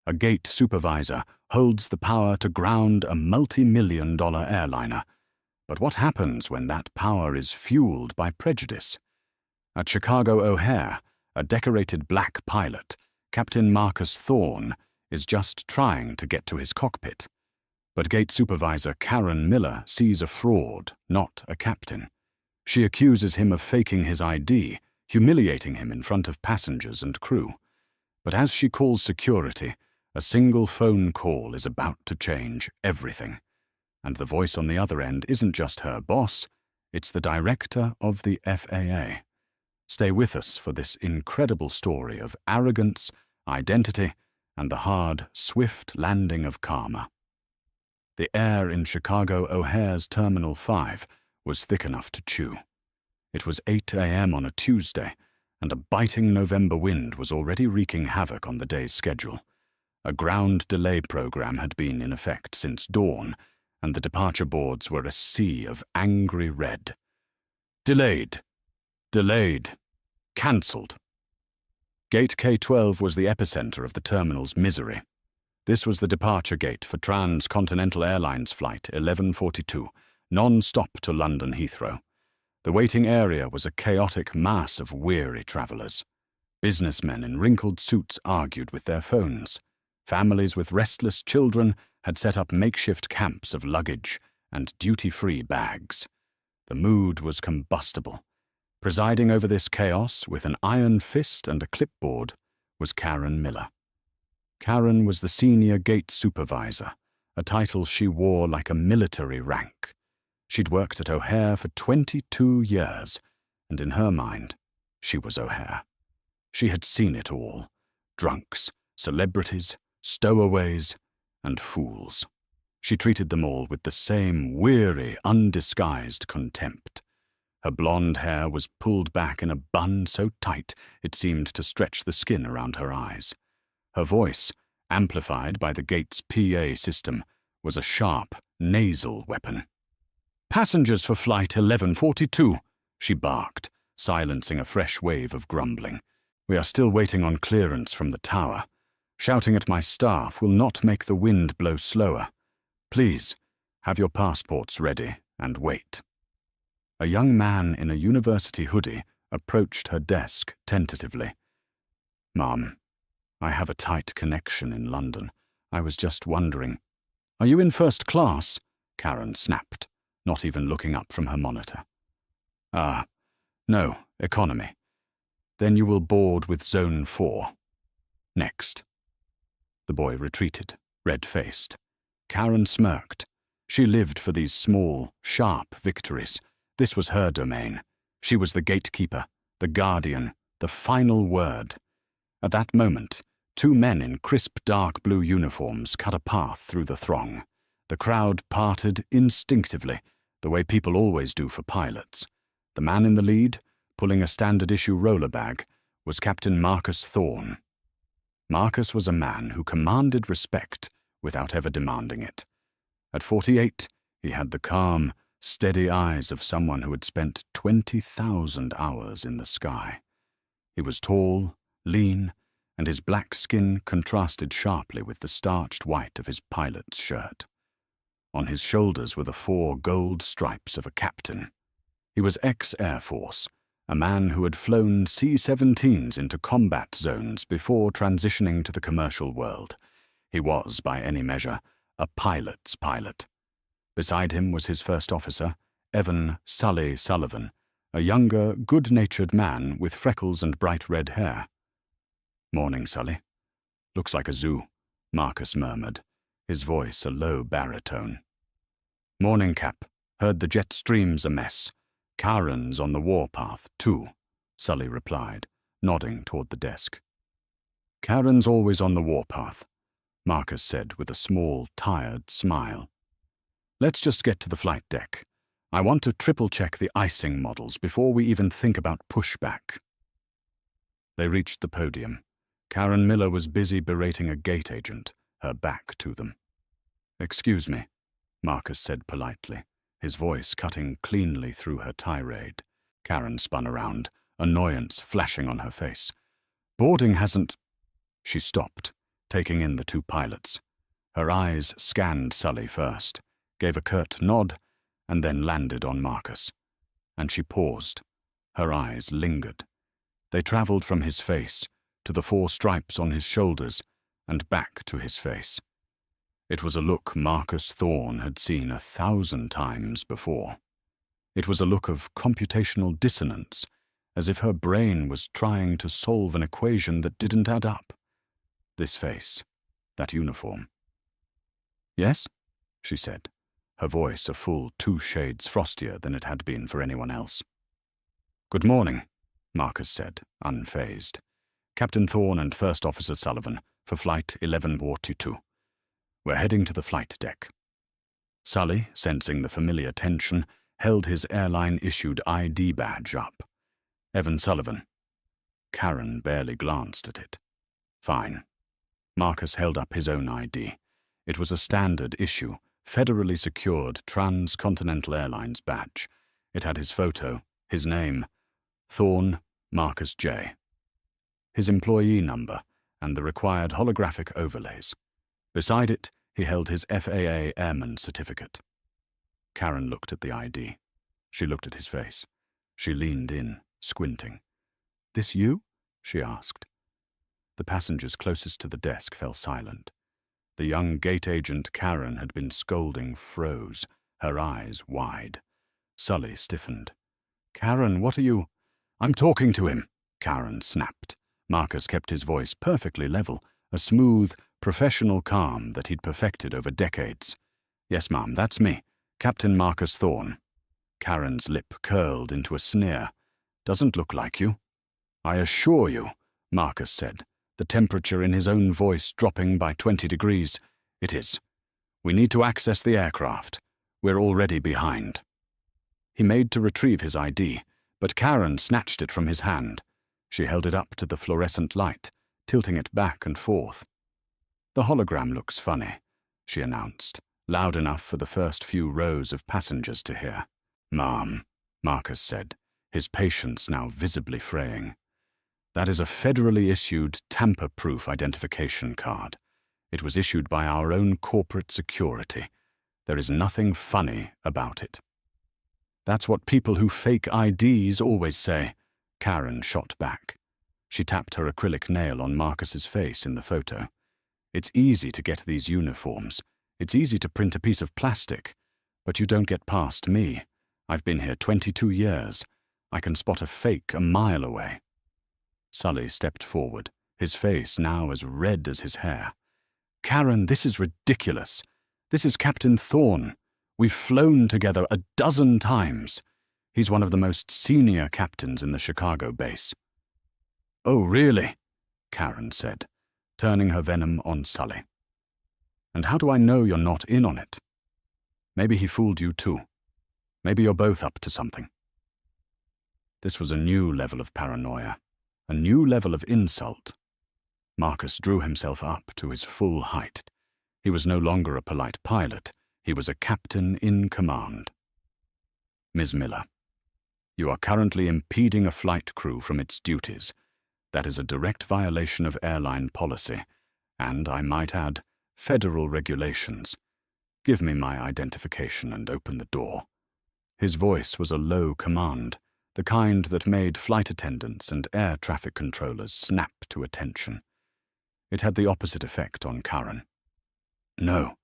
A gate supervisor holds the power to ground a multi-million-dollar airliner. But what happens when that power is fueled by prejudice? At Chicago O'Hare, a decorated black pilot, Captain Marcus Thorne, is just trying to get to his cockpit. But gate supervisor Karen Miller sees a fraud, not a captain. She accuses him of faking his ID, humiliating him in front of passengers and crew. But as she calls security, a single phone call is about to change everything. And the voice on the other end isn't just her boss, it's the director of the FAA. Stay with us for this incredible story of arrogance, identity, and the hard, swift landing of karma. The air in Chicago O'Hare's Terminal 5 was thick enough to chew. It was 8 a.m. on a Tuesday, and a biting November wind was already wreaking havoc on the day's schedule. A ground delay program had been in effect since dawn, and the departure boards were a sea of angry red. Delayed. Delayed. Cancelled. Gate K-12 was the epicenter of the terminal's misery. This was the departure gate for Transcontinental Airlines Flight 1142, non-stop to London Heathrow. The waiting area was a chaotic mass of weary travellers. Businessmen in wrinkled suits argued with their phones. Families with restless children had set up makeshift camps of luggage and duty-free bags. The mood was combustible. Presiding over this chaos with an iron fist and a clipboard was Karen Miller. Karen was the senior gate supervisor, a title she wore like a military rank. She'd worked at O'Hare for 22 years, and in her mind, she was O'Hare. She had seen it all: drunks, celebrities, stowaways, and fools. She treated them all with the same weary, undisguised contempt. Her blonde hair was pulled back in a bun so tight it seemed to stretch the skin around her eyes. Her voice, amplified by the gate's PA system, was a sharp, nasal weapon. "Passengers for Flight 1142, she barked, silencing a fresh wave of grumbling. "We are still waiting on clearance from the tower. Shouting at my staff will not make the wind blow slower. Please, have your passports ready and wait." A young man in a university hoodie approached her desk tentatively. "Ma'am, I have a tight connection in London. I was just wondering." "Are you in first class?" Karen snapped, not even looking up from her monitor. "Ah, no, economy. Then you will board with Zone 4. Next." The boy retreated, red-faced. Karen smirked. She lived for these small, sharp victories. This was her domain. She was the gatekeeper, the guardian, the final word. At that moment, two men in crisp dark blue uniforms cut a path through the throng. The crowd parted instinctively, the way people always do for pilots. The man in the lead, pulling a standard-issue roller bag, was Captain Marcus Thorne. Marcus was a man who commanded respect without ever demanding it. At 48, he had the calm, steady eyes of someone who had spent 20,000 hours in the sky. He was tall, lean, and his black skin contrasted sharply with the starched white of his pilot's shirt. On his shoulders were the 4 gold stripes of a captain. He was ex-Air Force, a man who had flown C-17s into combat zones before transitioning to the commercial world. He was, by any measure, a pilot's pilot. Beside him was his first officer, Evan Sully Sullivan, a younger, good-natured man with freckles and bright red hair. "Morning, Sully. Looks like a zoo," Marcus murmured, his voice a low baritone. "Morning, Cap. Heard the jet stream's a mess. Karen's on the warpath, too," Sully replied, nodding toward the desk. "Karen's always on the warpath," Marcus said with a small, tired smile. "Let's just get to the flight deck. I want to triple-check the icing models before we even think about pushback." They reached the podium. Karen Miller was busy berating a gate agent, her back to them. "Excuse me," Marcus said politely, his voice cutting cleanly through her tirade. Karen spun around, annoyance flashing on her face. "Boarding hasn't—" She stopped, taking in the two pilots. Her eyes scanned Sully first, gave a curt nod, and then landed on Marcus. And she paused. Her eyes lingered. They traveled from his face to the 4 stripes on his shoulders and back to his face. It was a look Marcus Thorne had seen 1,000 times before. It was a look of computational dissonance, as if her brain was trying to solve an equation that didn't add up. This face, that uniform. "Yes?" she said, her voice a full 2 shades frostier than it had been for anyone else. "Good morning," Marcus said, unfazed. "Captain Thorne and First Officer Sullivan for Flight 1142. We're heading to the flight deck." Sully, sensing the familiar tension, held his airline-issued ID badge up. Evan Sullivan. Karen barely glanced at it. "Fine." Marcus held up his own ID. It was a standard issue, federally secured Transcontinental Airlines badge. It had his photo, his name, Thorne Marcus J., his employee number, and the required holographic overlays. Beside it, he held his FAA Airman certificate. Karen looked at the ID. She looked at his face. She leaned in, squinting. "This you?" she asked. The passengers closest to the desk fell silent. The young gate agent Karen had been scolding froze, her eyes wide. Sully stiffened. "Karen, what are you—" "I'm talking to him," Karen snapped. Marcus kept his voice perfectly level, a smooth, professional calm that he'd perfected over decades. "Yes, ma'am, that's me, Captain Marcus Thorne." Karen's lip curled into a sneer. "Doesn't look like you." "I assure you," Marcus said, the temperature in his own voice dropping by 20 degrees. "It is. We need to access the aircraft. We're already behind." He made to retrieve his ID, but Karen snatched it from his hand. She held it up to the fluorescent light, tilting it back and forth. "The hologram looks funny," she announced, loud enough for the first few rows of passengers to hear. "Ma'am," Marcus said, his patience now visibly fraying. "That is a federally issued, tamper-proof identification card. It was issued by our own corporate security. There is nothing funny about it." "That's what people who fake IDs always say," Karen shot back. She tapped her acrylic nail on Marcus's face in the photo. "It's easy to get these uniforms. It's easy to print a piece of plastic. But you don't get past me. I've been here 22 years. I can spot a fake a mile away." Sully stepped forward, his face now as red as his hair. "Karen, this is ridiculous. This is Captain Thorne. We've flown together 12 times. He's one of the most senior captains in the Chicago base." "Oh, really?" Karen said, turning her venom on Sully. "And how do I know you're not in on it? Maybe he fooled you too. Maybe you're both up to something." This was a new level of paranoia, a new level of insult. Marcus drew himself up to his full height. He was no longer a polite pilot. He was a captain in command. "Ms. Miller, you are currently impeding a flight crew from its duties. That is a direct violation of airline policy, and, I might add, federal regulations. Give me my identification and open the door." His voice was a low command, the kind that made flight attendants and air traffic controllers snap to attention. It had the opposite effect on Karen. "No,"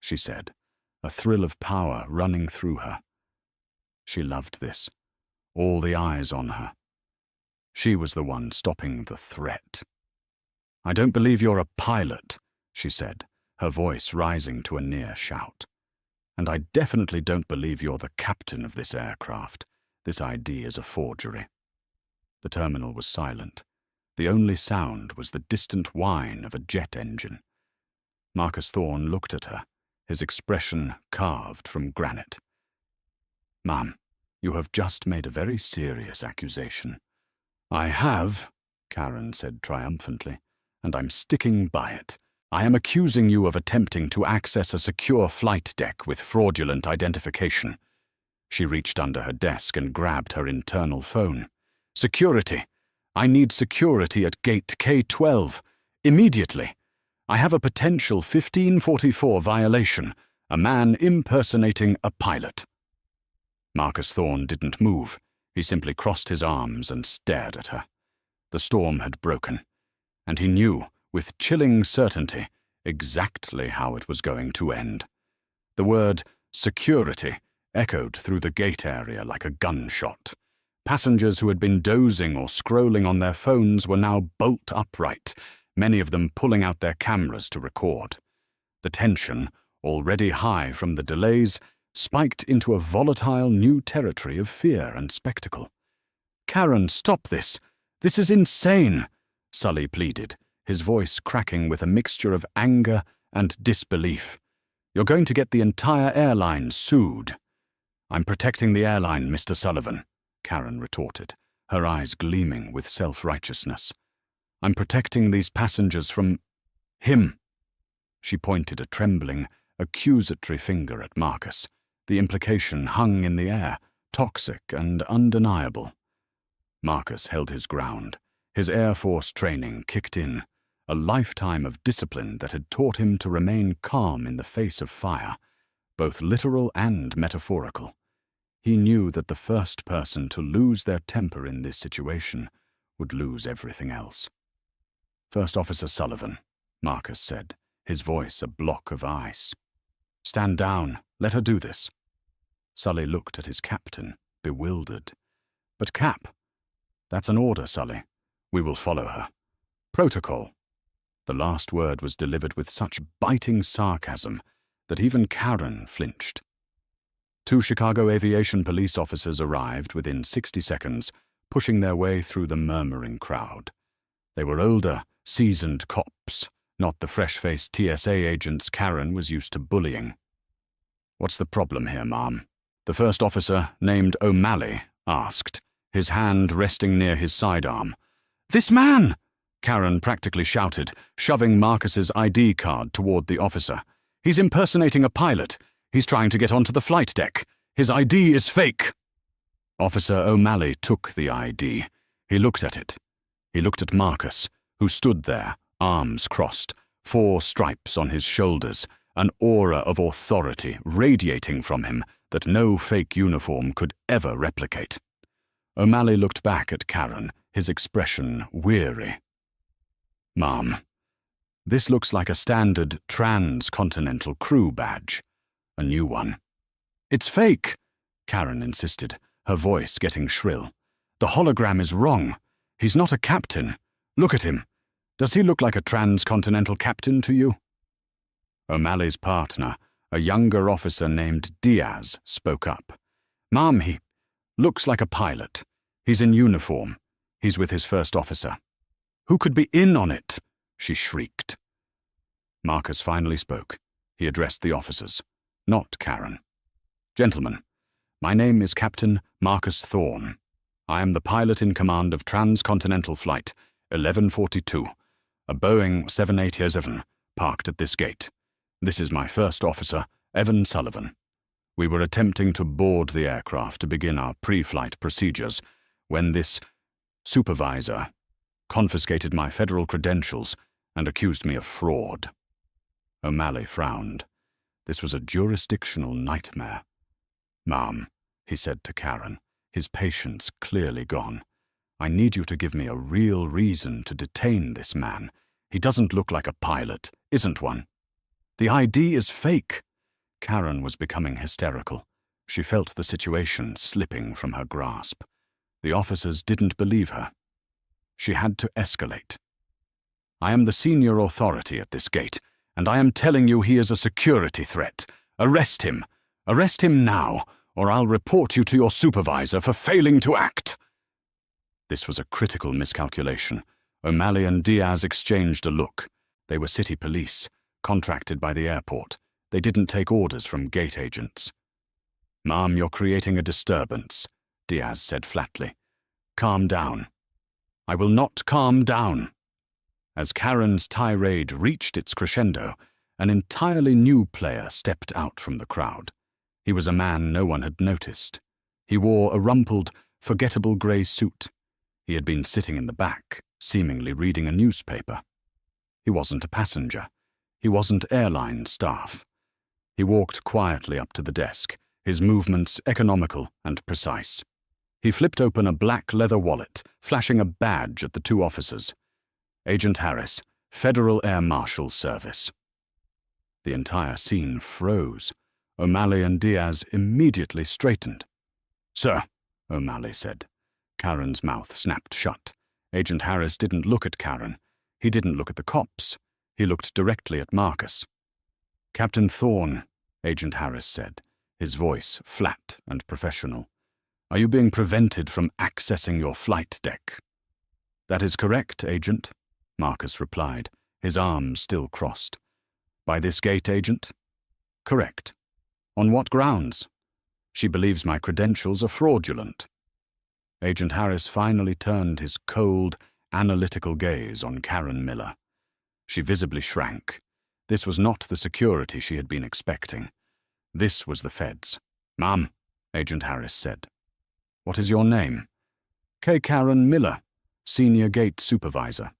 she said, a thrill of power running through her. She loved this, all the eyes on her. She was the one stopping the threat. "I don't believe you're a pilot," she said, her voice rising to a near shout. "And I definitely don't believe you're the captain of this aircraft. This ID is a forgery." The terminal was silent. The only sound was the distant whine of a jet engine. Marcus Thorne looked at her, his expression carved from granite. "Ma'am, you have just made a very serious accusation." "I have," Karen said triumphantly, "and I'm sticking by it. I am accusing you of attempting to access a secure flight deck with fraudulent identification." She reached under her desk and grabbed her internal phone. "Security! I need security at gate K12. Immediately! I have a potential 1544 violation, a man impersonating a pilot." Marcus Thorne didn't move. He simply crossed his arms and stared at her. The storm had broken, and he knew, with chilling certainty, exactly how it was going to end. The word security echoed through the gate area like a gunshot. Passengers who had been dozing or scrolling on their phones were now bolt upright, many of them pulling out their cameras to record. The tension, already high from the delays, spiked into a volatile new territory of fear and spectacle. "Karen, stop this! This is insane!" Sully pleaded, his voice cracking with a mixture of anger and disbelief. "You're going to get the entire airline sued." "I'm protecting the airline, Mr. Sullivan," Karen retorted, her eyes gleaming with self-righteousness. "I'm protecting these passengers from him." She pointed a trembling, accusatory finger at Marcus. The implication hung in the air, toxic and undeniable. Marcus held his ground. His Air Force training kicked in, a lifetime of discipline that had taught him to remain calm in the face of fire, both literal and metaphorical. He knew that the first person to lose their temper in this situation would lose everything else. "First Officer Sullivan," Marcus said, his voice a block of ice. "Stand down. Let her do this." Sully looked at his captain, bewildered. "But Cap—" "That's an order, Sully. We will follow her. Protocol." The last word was delivered with such biting sarcasm that even Karen flinched. 2 Chicago Aviation Police officers arrived within 60 seconds, pushing their way through the murmuring crowd. They were older, seasoned cops, not the fresh-faced TSA agents Karen was used to bullying. "What's the problem here, ma'am?" the first officer, named O'Malley, asked, his hand resting near his sidearm. "This man!" Karen practically shouted, shoving Marcus's ID card toward the officer. "He's impersonating a pilot. He's trying to get onto the flight deck. His ID is fake." Officer O'Malley took the ID. He looked at it. He looked at Marcus, who stood there, arms crossed, 4 stripes on his shoulders, an aura of authority radiating from him that no fake uniform could ever replicate. O'Malley looked back at Karen, his expression weary. "Ma'am, this looks like a standard transcontinental crew badge. A new one." "It's fake," Karen insisted, her voice getting shrill. "The hologram is wrong. He's not a captain. Look at him. Does he look like a transcontinental captain to you?" O'Malley's partner, a younger officer named Diaz, spoke up. "Ma'am, he looks like a pilot. He's in uniform. He's with his first officer." "Who could be in on it?" she shrieked. Marcus finally spoke. He addressed the officers, not Karen. "Gentlemen, my name is Captain Marcus Thorne. I am the pilot in command of Transcontinental Flight 1142, a Boeing 787, parked at this gate. This is my first officer, Evan Sullivan. We were attempting to board the aircraft to begin our pre-flight procedures when this supervisor confiscated my federal credentials and accused me of fraud." O'Malley frowned. This was a jurisdictional nightmare. "Ma'am," he said to Karen, his patience clearly gone, "I need you to give me a real reason to detain this man. He doesn't look like a pilot, isn't one." "The ID is fake." Karen was becoming hysterical. She felt the situation slipping from her grasp. The officers didn't believe her. She had to escalate. "I am the senior authority at this gate, and I am telling you he is a security threat. Arrest him. Arrest him now, or I'll report you to your supervisor for failing to act." This was a critical miscalculation. O'Malley and Diaz exchanged a look. They were city police, contracted by the airport. They didn't take orders from gate agents. "Ma'am, you're creating a disturbance," Diaz said flatly. "Calm down." "I will not calm down." As Karen's tirade reached its crescendo, an entirely new player stepped out from the crowd. He was a man no one had noticed. He wore a rumpled, forgettable grey suit. He had been sitting in the back, seemingly reading a newspaper. He wasn't a passenger. He wasn't airline staff. He walked quietly up to the desk, his movements economical and precise. He flipped open a black leather wallet, flashing a badge at the two officers. Agent Harris, Federal Air Marshal Service. The entire scene froze. O'Malley and Diaz immediately straightened. "Sir," O'Malley said. Karen's mouth snapped shut. Agent Harris didn't look at Karen. He didn't look at the cops. He looked directly at Marcus. "Captain Thorne," Agent Harris said, his voice flat and professional. "Are you being prevented from accessing your flight deck?" "That is correct, Agent," Marcus replied, his arms still crossed. "By this gate, Agent?" "Correct." "On what grounds?" "She believes my credentials are fraudulent." Agent Harris finally turned his cold, analytical gaze on Karen Miller. She visibly shrank. This was not the security she had been expecting. This was the feds. "Ma'am," Agent Harris said. "What is your name?" "Karen Miller, Senior Gate Supervisor."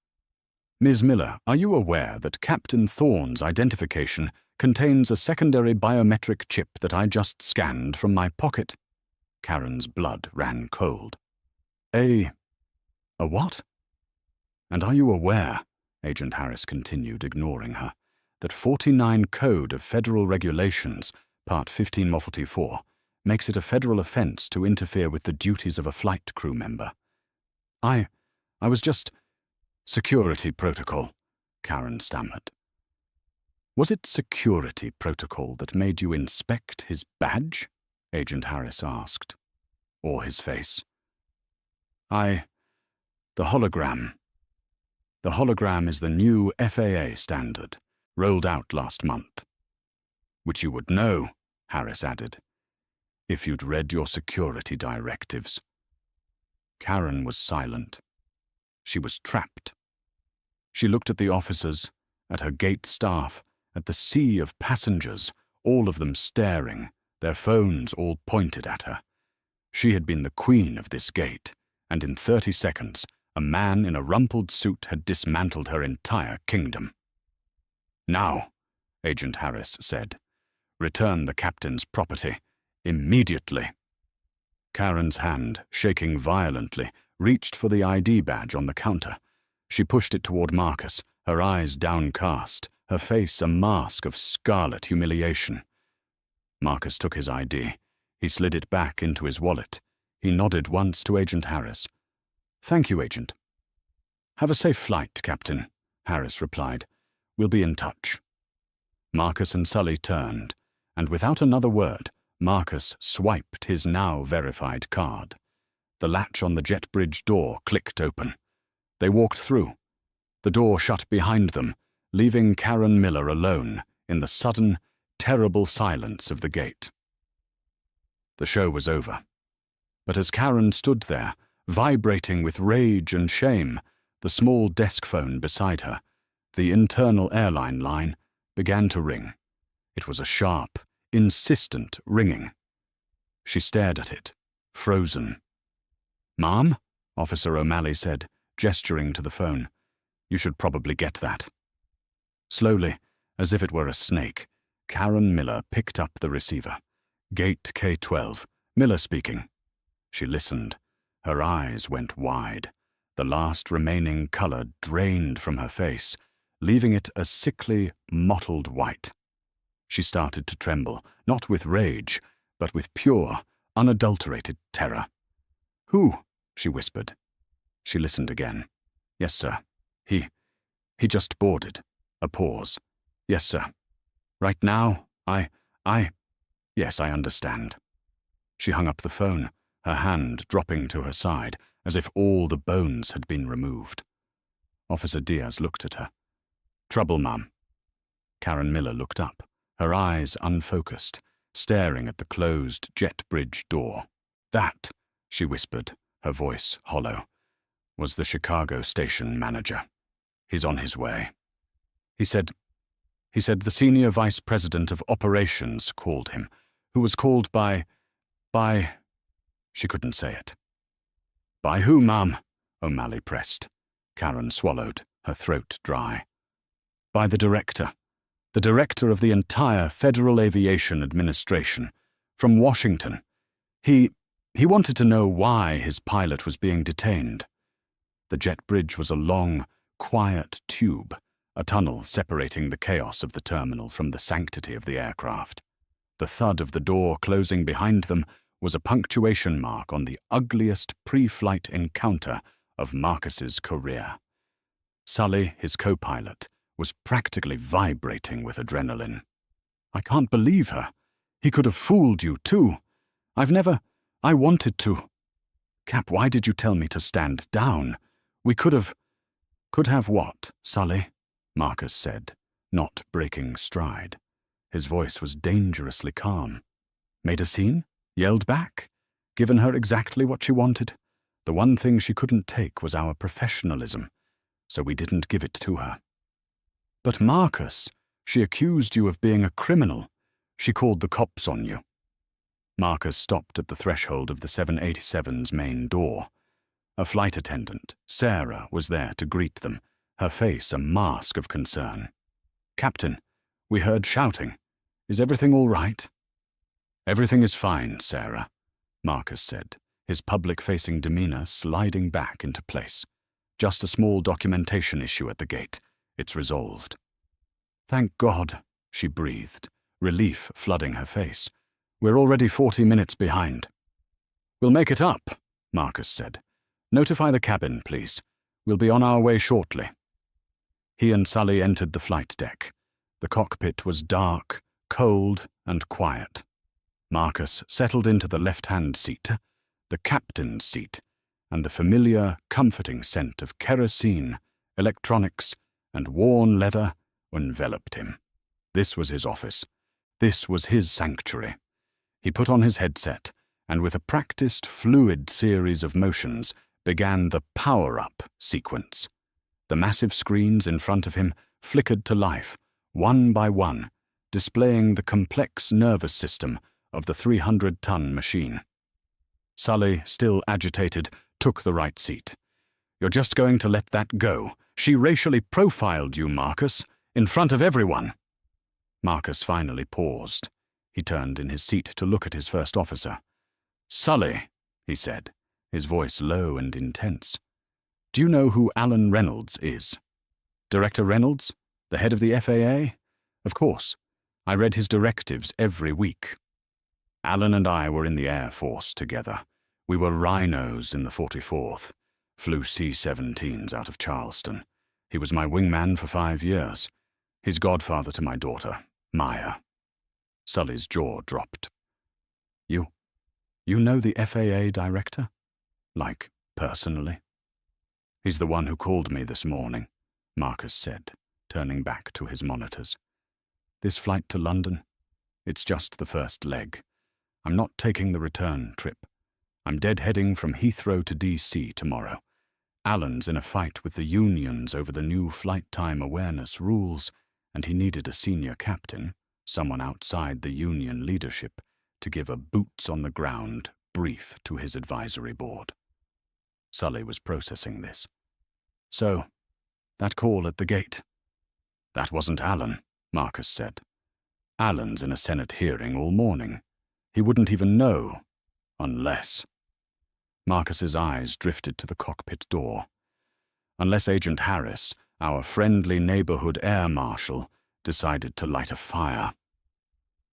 "Ms. Miller, are you aware that Captain Thorne's identification contains a secondary biometric chip that I just scanned from my pocket?" Karen's blood ran cold. A what?" "And are you aware," Agent Harris continued, ignoring her, "that 49 Code of Federal Regulations, Part 15 Model 4, makes it a federal offense to interfere with the duties of a flight crew member?" I was just... "Security protocol," Karen stammered. "Was it security protocol that made you inspect his badge?" Agent Harris asked. "Or his face?" The hologram. The hologram is the new FAA standard, rolled out last month." "Which you would know," Harris added, "if you'd read your security directives." Karen was silent. She was trapped. She looked at the officers, at her gate staff, at the sea of passengers, all of them staring, their phones all pointed at her. She had been the queen of this gate, and in 30 seconds, a man in a rumpled suit had dismantled her entire kingdom. "Now," Agent Harris said, "return the captain's property, immediately." Karen's hand, shaking violently, reached for the ID badge on the counter. She pushed it toward Marcus, her eyes downcast, her face a mask of scarlet humiliation. Marcus took his ID. He slid it back into his wallet. He nodded once to Agent Harris. "Thank you, Agent." "Have a safe flight, Captain," Harris replied. "We'll be in touch." Marcus and Sully turned, and without another word, Marcus swiped his now verified card. The latch on the jet bridge door clicked open. They walked through. The door shut behind them, leaving Karen Miller alone in the sudden, terrible silence of the gate. The show was over. But as Karen stood there, vibrating with rage and shame, the small desk phone beside her, the internal airline line, began to ring. It was a sharp, insistent ringing. She stared at it, frozen. "Ma'am?" Officer O'Malley said, gesturing to the phone. "You should probably get that." Slowly, as if it were a snake, Karen Miller picked up the receiver. "Gate K-12, Miller speaking." She listened. Her eyes went wide. The last remaining color drained from her face, leaving it a sickly, mottled white. She started to tremble, not with rage, but with pure, unadulterated terror. "Who?" she whispered. She listened again. "Yes, sir. He just boarded." A pause. "Yes, sir. Right now, yes, I understand." She hung up the phone, her hand dropping to her side, as if all the bones had been removed. Officer Diaz looked at her. "Trouble, ma'am." Karen Miller looked up, her eyes unfocused, staring at the closed jet bridge door. "That," she whispered, her voice hollow, "was the Chicago station manager. He's on his way. He said the senior vice president of operations called him, who was called by... She couldn't say it. "By who, ma'am?" O'Malley pressed. Karen swallowed, her throat dry. "By the director. the director of the entire Federal Aviation Administration, from Washington. He wanted to know why his pilot was being detained. The jet bridge was a long, quiet tube, a tunnel separating the chaos of the terminal from the sanctity of the aircraft. The thud of the door closing behind them was a punctuation mark on the ugliest pre-flight encounter of Marcus's career. Sully, his co-pilot, was practically vibrating with adrenaline. "I can't believe her. He could have fooled you, too. I wanted to. Cap, why did you tell me to stand down? We could have..." "Could have what, Sully?" Marcus said, not breaking stride. His voice was dangerously calm. "Made a scene? Yelled back? Given her exactly what she wanted? The one thing she couldn't take was our professionalism, so we didn't give it to her." "But Marcus, she accused you of being a criminal. She called the cops on you." Marcus stopped at the threshold of the 787's main door. A flight attendant, Sarah, was there to greet them, her face a mask of concern. "Captain, we heard shouting. Is everything all right?" "Everything is fine, Sarah," Marcus said, his public-facing demeanor sliding back into place. "Just a small documentation issue at the gate. It's resolved." "Thank God," she breathed, relief flooding her face. "We're already 40 minutes behind." "We'll make it up," Marcus said. "Notify the cabin, please. We'll be on our way shortly." He and Sully entered the flight deck. The cockpit was dark, cold, and quiet. Marcus settled into the left-hand seat, the captain's seat, and the familiar, comforting scent of kerosene, electronics, and worn leather enveloped him. This was his office. This was his sanctuary. He put on his headset, and with a practiced, fluid series of motions, began the power-up sequence. The massive screens in front of him flickered to life, one by one, displaying the complex nervous system of the 300-ton machine. Sully, still agitated, took the right seat. "You're just going to let that go. She racially profiled you, Marcus, in front of everyone." Marcus finally paused. He turned in his seat to look at his first officer. "Sully," he said, his voice low and intense. "Do you know who Alan Reynolds is? Director Reynolds? The head of the FAA? Of course. I read his directives every week. Alan and I were in the Air Force together. We were rhinos in the 44th. Flew C-17s out of Charleston. He was my wingman for 5 years. He's godfather to my daughter, Maya." Sully's jaw dropped. You know the FAA director? Like, personally?" "He's the one who called me this morning," Marcus said, turning back to his monitors. "This flight to London? It's just the first leg. I'm not taking the return trip. I'm deadheading from Heathrow to DC tomorrow. Alan's in a fight with the unions over the new flight time awareness rules, and he needed a senior captain, someone outside the union leadership, to give a boots-on-the-ground brief to his advisory board." Sully was processing this. "So, that call at the gate?" "That wasn't Alan," Marcus said. "Alan's in a Senate hearing all morning. He wouldn't even know, unless..." Marcus's eyes drifted to the cockpit door. "Unless Agent Harris, our friendly neighborhood air marshal, decided to light a fire."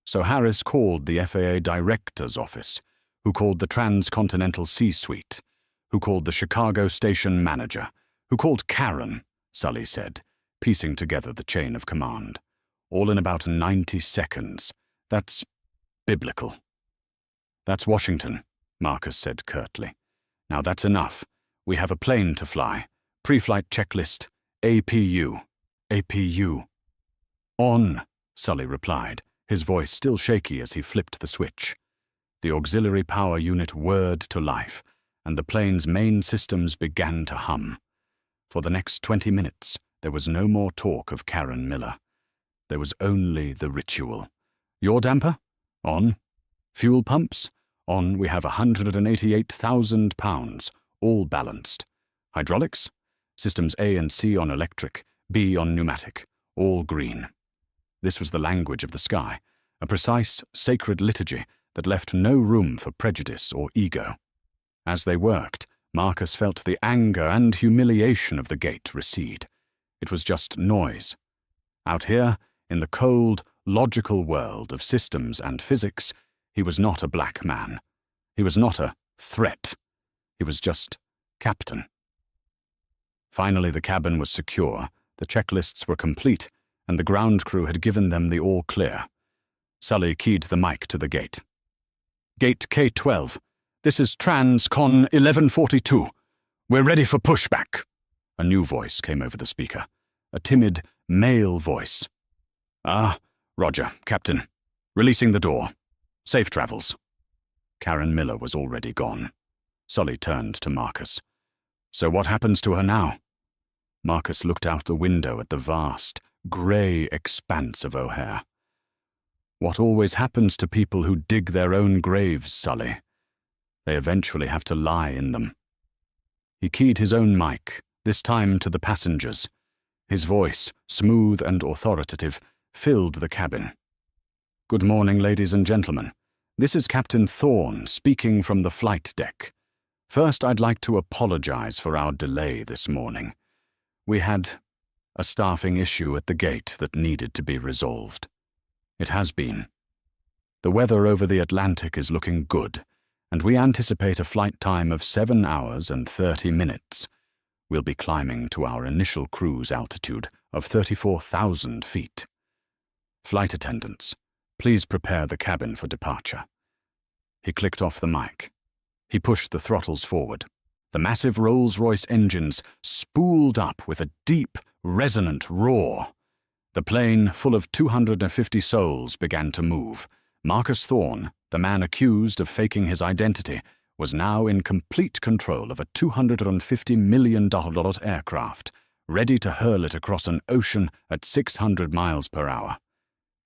So Harris called the FAA director's office, who called the transcontinental C-suite, who called the Chicago station manager, who called Karen, Sully said, piecing together the chain of command. All in about 90 seconds. That's biblical. "That's Washington," Marcus said curtly. "Now that's enough. We have a plane to fly. Pre-flight checklist. APU. APU. "On," Sully replied, his voice still shaky as he flipped the switch. The auxiliary power unit whirred to life, and the plane's main systems began to hum. For the next 20 minutes, there was no more talk of Karen Miller. There was only the ritual. "Yaw damper? On. Fuel pumps? On. We have 188,000 pounds, all balanced. Hydraulics? Systems A and C on electric, B on pneumatic, all green. This was the language of the sky, a precise, sacred liturgy that left no room for prejudice or ego. As they worked, Marcus felt the anger and humiliation of the gate recede. It was just noise. Out here, in the cold, logical world of systems and physics, he was not a black man. He was not a threat. He was just captain. Finally, the cabin was secure, the checklists were complete, and the ground crew had given them the all clear. Sully keyed the mic to the gate. "Gate K-12. This is Trans-Con 1142. We're ready for pushback." A new voice came over the speaker, a timid, male voice. "Ah, Roger, Captain. Releasing the door. Safe travels." Karen Miller was already gone. Sully turned to Marcus. "So what happens to her now?" Marcus looked out the window at the vast, grey expanse of O'Hare. "What always happens to people who dig their own graves, Sully? They eventually have to lie in them." He keyed his own mic, this time to the passengers. His voice, smooth and authoritative, filled the cabin. "Good morning, ladies and gentlemen. This is Captain Thorne speaking from the flight deck. First, I'd like to apologize for our delay this morning. We had a staffing issue at the gate that needed to be resolved. It has been. The weather over the Atlantic is looking good, and we anticipate a flight time of 7 hours and 30 minutes. We'll be climbing to our initial cruise altitude of 34,000 feet. Flight attendants, please prepare the cabin for departure." He clicked off the mic. He pushed the throttles forward. The massive Rolls-Royce engines spooled up with a deep, resonant roar. The plane, full of 250 souls, began to move. Marcus Thorne, the man accused of faking his identity, was now in complete control of a $250 million aircraft, ready to hurl it across an ocean at 600 miles per hour.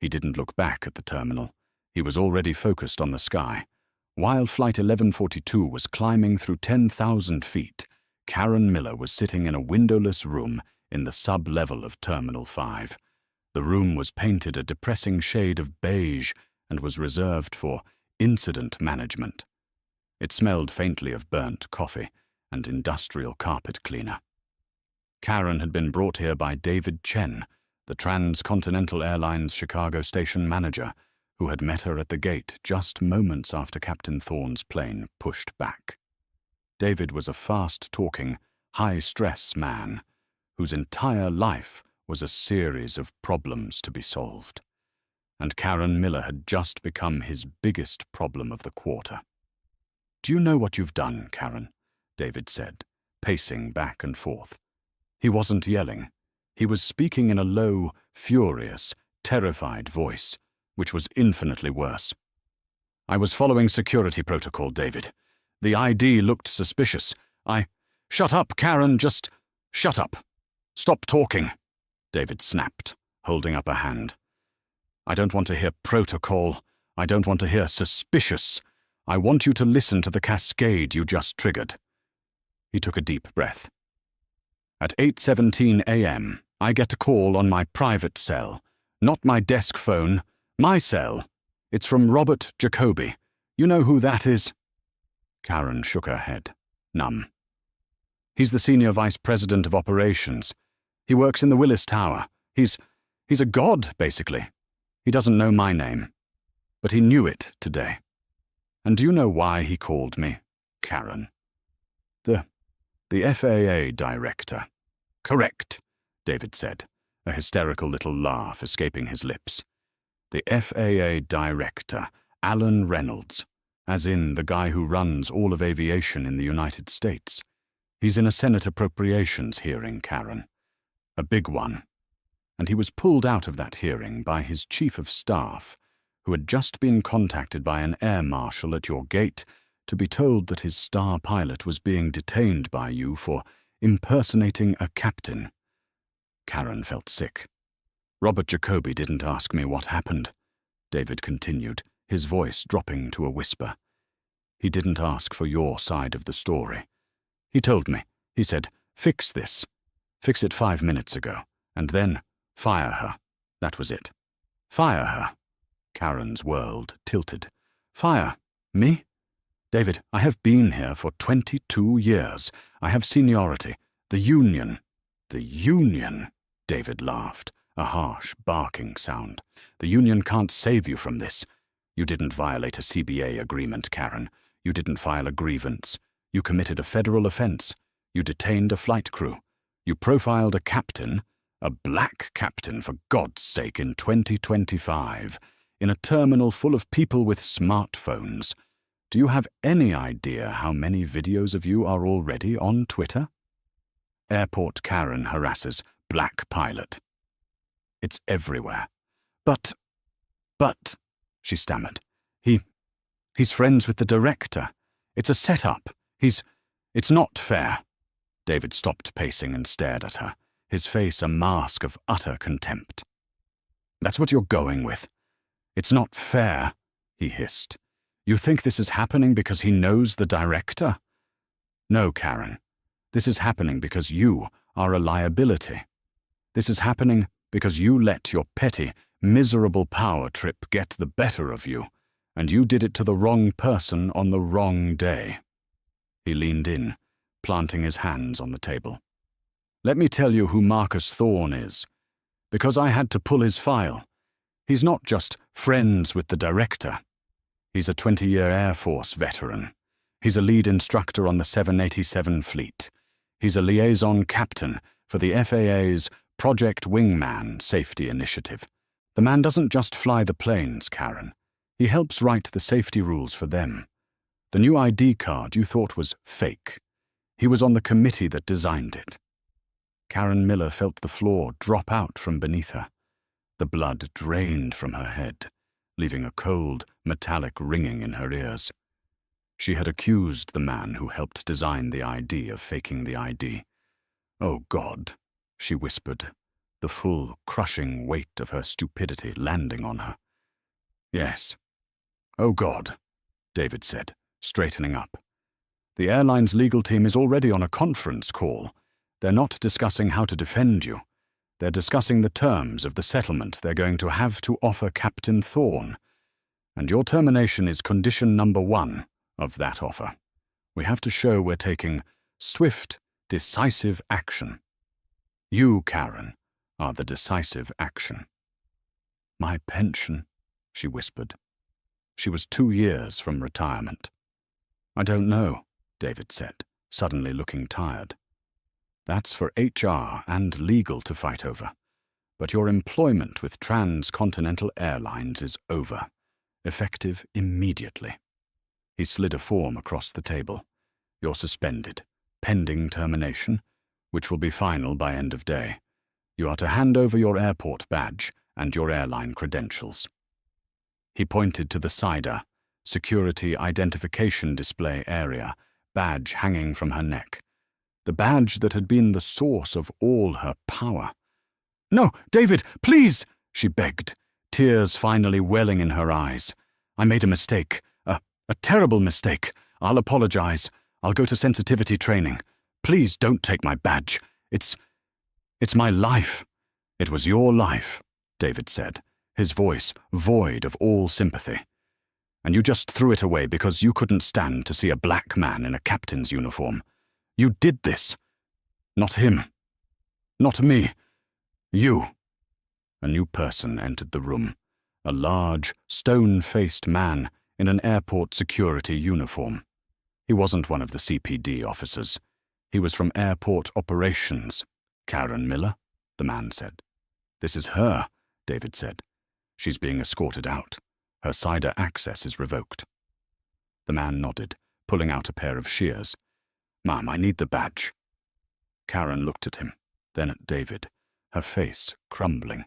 He didn't look back at the terminal. He was already focused on the sky. While Flight 1142 was climbing through 10,000 feet, Karen Miller was sitting in a windowless room in the sub-level of Terminal 5. The room was painted a depressing shade of beige and was reserved for incident management. It smelled faintly of burnt coffee and industrial carpet cleaner. Karen had been brought here by David Chen, the Transcontinental Airlines Chicago station manager, who had met her at the gate just moments after Captain Thorne's plane pushed back. David was a fast-talking, high-stress man whose entire life was a series of problems to be solved. And Karen Miller had just become his biggest problem of the quarter. "Do you know what you've done, Karen?" David said, pacing back and forth. He wasn't yelling. He was speaking in a low, furious, terrified voice, which was infinitely worse. "I was following security protocol, David. The ID looked suspicious. Shut up, Karen, just shut up. Stop talking," David snapped, holding up a hand. "I don't want to hear protocol. I don't want to hear suspicious. I want you to listen to the cascade you just triggered." He took a deep breath. "At 8:17 a.m., I get a call on my private cell, not my desk phone, my cell. It's from Robert Jacoby. You know who that is?" Karen shook her head, numb. "He's the senior vice president of operations. He works in the Willis Tower. He's a god, basically. He doesn't know my name, but he knew it today. And do you know why he called me, Karen? The FAA director." "Correct," David said, a hysterical little laugh escaping his lips. "The FAA director, Alan Reynolds, as in the guy who runs all of aviation in the United States. He's in a Senate appropriations hearing, Karen. A big one. And he was pulled out of that hearing by his chief of staff, who had just been contacted by an air marshal at your gate to be told that his star pilot was being detained by you for impersonating a captain." Karen felt sick. "Robert Jacoby didn't ask me what happened," David continued, his voice dropping to a whisper. "He didn't ask for your side of the story. He told me. He said, 'Fix this. Fix it 5 minutes ago, and then fire her.' That was it." Fire her. Karen's world tilted. Fire? Me? David, I have been here for 22 years. I have seniority. The union. The union? David laughed, a harsh, barking sound. The union can't save you from this. You didn't violate a CBA agreement, Karen. You didn't file a grievance. You committed a federal offense. You detained a flight crew. You profiled a captain, a black captain for God's sake, in 2025, in a terminal full of people with smartphones. Do you have any idea how many videos of you are already on Twitter? Airport Karen harasses black pilot. It's everywhere. But, she stammered. He's friends with the director. It's a setup. It's not fair. David stopped pacing and stared at her, his face a mask of utter contempt. That's what you're going with. It's not fair, he hissed. You think this is happening because he knows the director? No, Karen. This is happening because you are a liability. This is happening because you let your petty, miserable power trip get the better of you, and you did it to the wrong person on the wrong day. He leaned in, planting his hands on the table. Let me tell you who Marcus Thorne is. Because I had to pull his file. He's not just friends with the director. He's a 20-year Air Force veteran. He's a lead instructor on the 787 fleet. He's a liaison captain for the FAA's Project Wingman safety initiative. The man doesn't just fly the planes, Karen. He helps write the safety rules for them. The new ID card you thought was fake. He was on the committee that designed it. Karen Miller felt the floor drop out from beneath her. The blood drained from her head, leaving a cold, metallic ringing in her ears. She had accused the man who helped design the ID of faking the ID. Oh God, she whispered, the full, crushing weight of her stupidity landing on her. Yes. Oh God, David said, straightening up. The airline's legal team is already on a conference call. They're not discussing how to defend you. They're discussing the terms of the settlement they're going to have to offer Captain Thorne. And your termination is condition number 1 of that offer. We have to show we're taking swift, decisive action. You, Karen, are the decisive action. My pension, she whispered. She was 2 years from retirement. I don't know, David said, suddenly looking tired. That's for HR and legal to fight over. But your employment with Transcontinental Airlines is over, effective immediately. He slid a form across the table. You're suspended, pending termination, which will be final by end of day. You are to hand over your airport badge and your airline credentials. He pointed to the SIDA, Security Identification Display area, badge hanging from her neck. The badge that had been the source of all her power. No, David, please, she begged, tears finally welling in her eyes. I made a mistake, a terrible mistake. I'll apologize. I'll go to sensitivity training. Please don't take my badge. It's my life. It was your life, David said, his voice void of all sympathy. And you just threw it away because you couldn't stand to see a black man in a captain's uniform. You did this. Not him. Not me. You. A new person entered the room. A large, stone-faced man in an airport security uniform. He wasn't one of the CPD officers. He was from Airport Operations. Karen Miller, the man said. This is her, David said. She's being escorted out. Her SIDA access is revoked. The man nodded, pulling out a pair of shears. Ma'am, I need the badge. Karen looked at him, then at David, her face crumbling.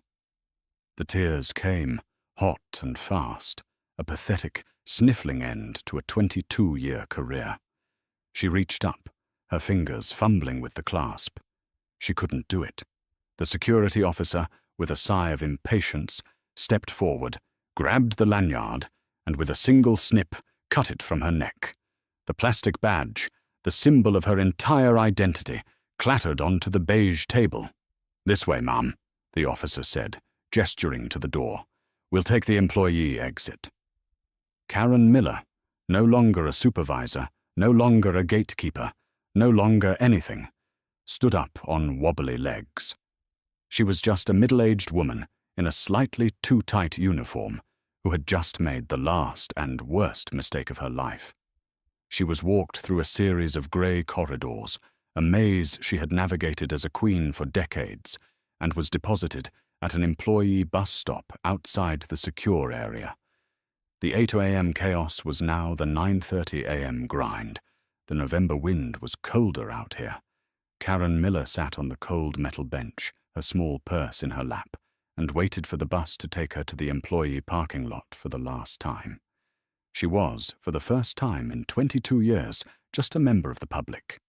The tears came, hot and fast, a pathetic, sniffling end to a 22-year career. She reached up, her fingers fumbling with the clasp. She couldn't do it. The security officer, with a sigh of impatience, stepped forward, grabbed the lanyard, and with a single snip, cut it from her neck. The plastic badge, the symbol of her entire identity, clattered onto the beige table. This way, ma'am, the officer said, gesturing to the door. We'll take the employee exit. Karen Miller, no longer a supervisor, no longer a gatekeeper, no longer anything, stood up on wobbly legs. She was just a middle-aged woman in a slightly too tight uniform who had just made the last and worst mistake of her life. She was walked through a series of grey corridors, a maze she had navigated as a queen for decades, and was deposited at an employee bus stop outside the secure area. The 8 a.m. chaos was now the 9:30 a.m. grind. The November wind was colder out here. Karen Miller sat on the cold metal bench, her small purse in her lap, and waited for the bus to take her to the employee parking lot for the last time. She was, for the first time in 22 years, just a member of the public.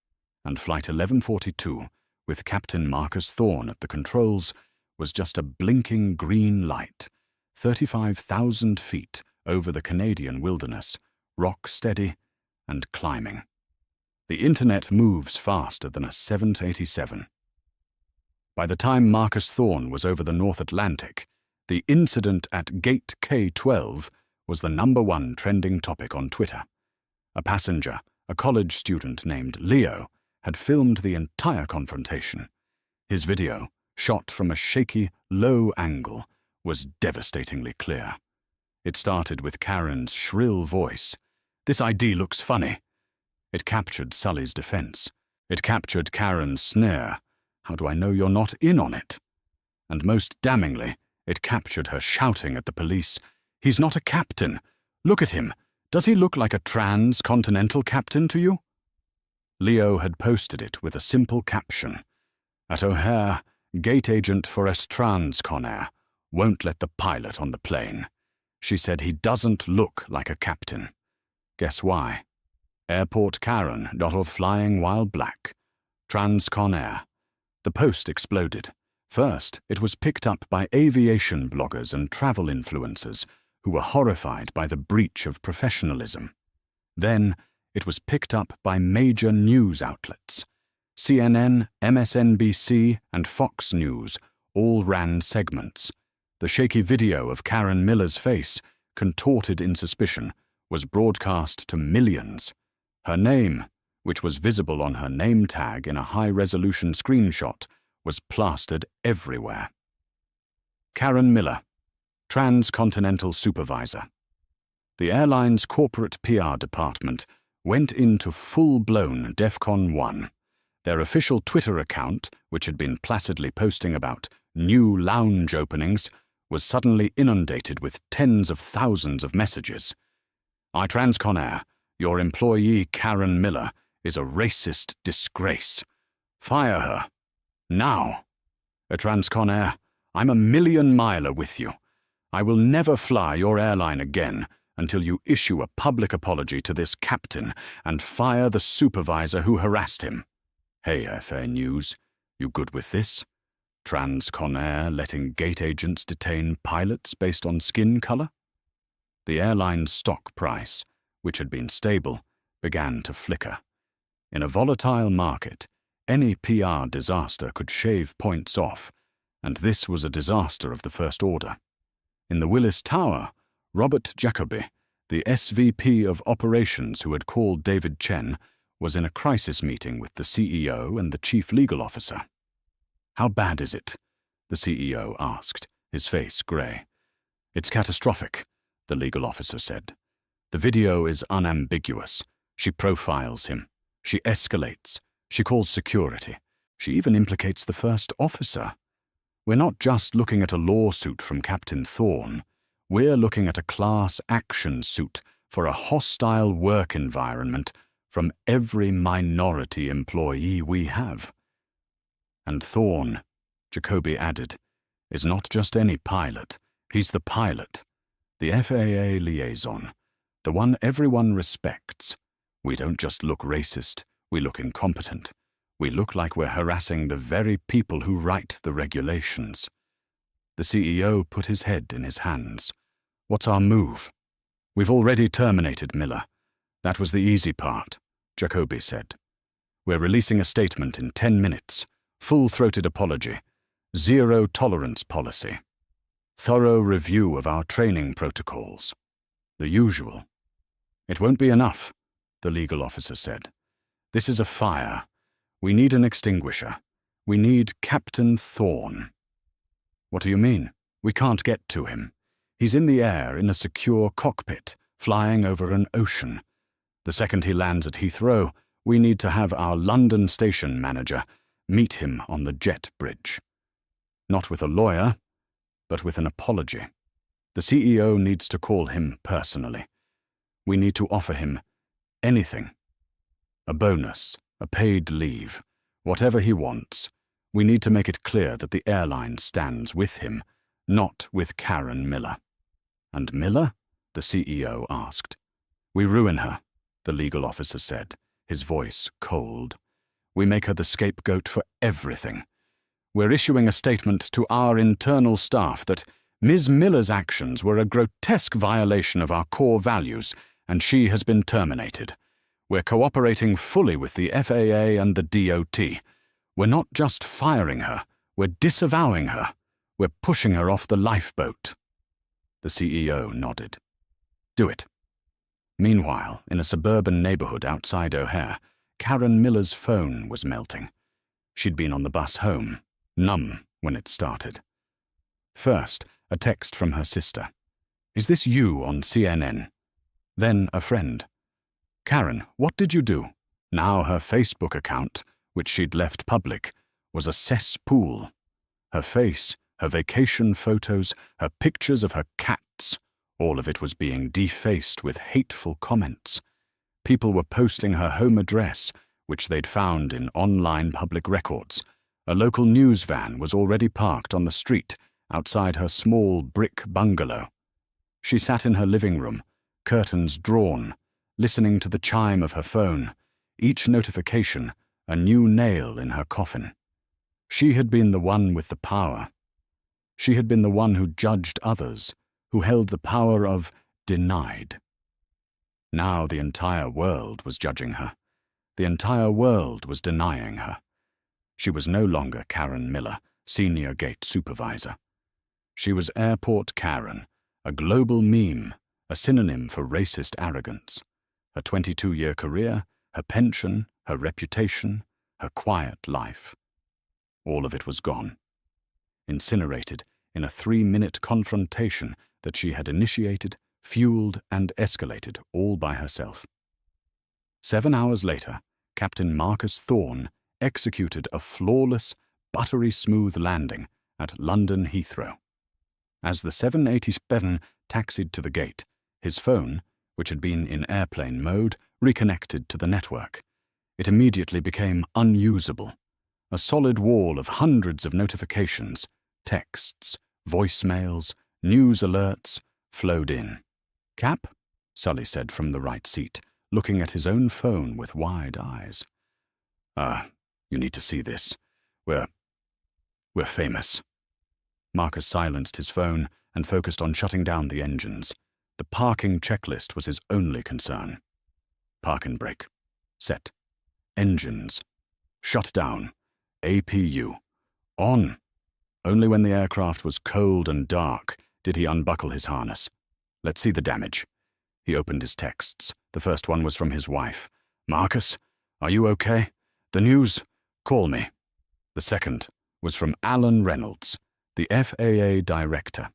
And Flight 1142, with Captain Marcus Thorne at the controls, was just a blinking green light, 35,000 feet over the Canadian wilderness, rock steady and climbing. The internet moves faster than a 787. By the time Marcus Thorne was over the North Atlantic, the incident at Gate K-12 was the #1 trending topic on Twitter. A passenger, a college student named Leo, had filmed the entire confrontation. His video, shot from a shaky, low angle, was devastatingly clear. It started with Karen's shrill voice. "This ID looks funny." It captured Sully's defense. It captured Karen's snare. "How do I know you're not in on it?" And most damningly, it captured her shouting at the police, "He's not a captain. Look at him. Does he look like a transcontinental captain to you?" Leo had posted it with a simple caption. "At O'Hare, gate agent for Transconair won't let the pilot on the plane. She said he doesn't look like a captain. Guess why? Airport Karen got off flying while black. Transconair." The post exploded. First, it was picked up by aviation bloggers and travel influencers who were horrified by the breach of professionalism. Then, it was picked up by major news outlets. CNN, MSNBC, and Fox News all ran segments. The shaky video of Karen Miller's face, contorted in suspicion, was broadcast to millions. Her name, which was visible on her name tag in a high-resolution screenshot, was plastered everywhere. Karen Miller, Transcontinental Supervisor. The airline's corporate PR department went into full-blown DEFCON 1. Their official Twitter account, which had been placidly posting about new lounge openings, was suddenly inundated with tens of thousands of messages. "Transconair, your employee Karen Miller is a racist disgrace. Fire her. Now. Transconair, I'm a million-miler with you. I will never fly your airline again until you issue a public apology to this captain and fire the supervisor who harassed him. Hey, FAA News, you good with this? Transconair letting gate agents detain pilots based on skin color?" The airline's stock price, which had been stable, began to flicker. In a volatile market, any PR disaster could shave points off, and this was a disaster of the first order. In the Willis Tower, Robert Jacoby, the SVP of Operations who had called David Chen, was in a crisis meeting with the CEO and the chief legal officer. "How bad is it?" the CEO asked, his face grey. "It's catastrophic," the legal officer said. "The video is unambiguous. She profiles him. She escalates. She calls security. She even implicates the first officer. We're not just looking at a lawsuit from Captain Thorne. We're looking at a class action suit for a hostile work environment from every minority employee we have." "And Thorne," Jacoby added, "is not just any pilot. He's the pilot. The FAA liaison. The one everyone respects. We don't just look racist, we look incompetent. We look like we're harassing the very people who write the regulations." The CEO put his head in his hands. "What's our move?" "We've already terminated Miller. That was the easy part," Jacoby said. "We're releasing a statement in 10 minutes. Full-throated apology. Zero-tolerance policy." Thorough review of our training protocols. The usual. It won't be enough, the legal officer said. This is a fire. We need an extinguisher. We need Captain Thorne. What do you mean? We can't get to him. He's in the air in a secure cockpit, flying over an ocean. The second he lands at Heathrow, we need to have our London station manager meet him on the jet bridge. Not with a lawyer, but with an apology. The CEO needs to call him personally. We need to offer him anything. A bonus, a paid leave, whatever he wants. We need to make it clear that the airline stands with him, not with Karen Miller. And Miller? The CEO asked. We ruin her, the legal officer said, his voice cold. We make her the scapegoat for everything. We're issuing a statement to our internal staff that Ms. Miller's actions were a grotesque violation of our core values, and she has been terminated. We're cooperating fully with the FAA and the DOT. We're not just firing her, we're disavowing her. We're pushing her off the lifeboat. The CEO nodded. Do it. Meanwhile, in a suburban neighborhood outside O'Hare, Karen Miller's phone was melting. She'd been on the bus home, numb when it started. First, a text from her sister. Is this you on CNN? Then a friend. Karen, what did you do? Now her Facebook account, which she'd left public, was a cesspool. Her face, her vacation photos, her pictures of her cats, all of it was being defaced with hateful comments. People were posting her home address, which they'd found in online public records. A local news van was already parked on the street outside her small brick bungalow. She sat in her living room, curtains drawn, listening to the chime of her phone, each notification a new nail in her coffin. She had been the one with the power. She had been the one who judged others, who held the power of denied. Now the entire world was judging her. The entire world was denying her. She was no longer Karen Miller, senior gate supervisor. She was Airport Karen, a global meme, a synonym for racist arrogance. Her 22-year career, her pension, her reputation, her quiet life. All of it was gone. Incinerated in a 3-minute confrontation that she had initiated, fueled, and escalated all by herself. 7 hours later, Captain Marcus Thorne executed a flawless, buttery smooth landing at London Heathrow. As the 787 taxied to the gate, his phone, which had been in airplane mode, reconnected to the network. It immediately became unusable. A solid wall of hundreds of notifications, texts, voicemails, news alerts flowed in. Cap? Sully said from the right seat, looking at his own phone with wide eyes. You need to see this. We're famous. Marcus silenced his phone and focused on shutting down the engines. The parking checklist was his only concern. Park and brake. Set. Engines. Shut down. APU. On. Only when the aircraft was cold and dark did he unbuckle his harness. Let's see the damage. He opened his texts. The first one was from his wife. Marcus, are you okay? The news? Call me. The second was from Alan Reynolds, the FAA director.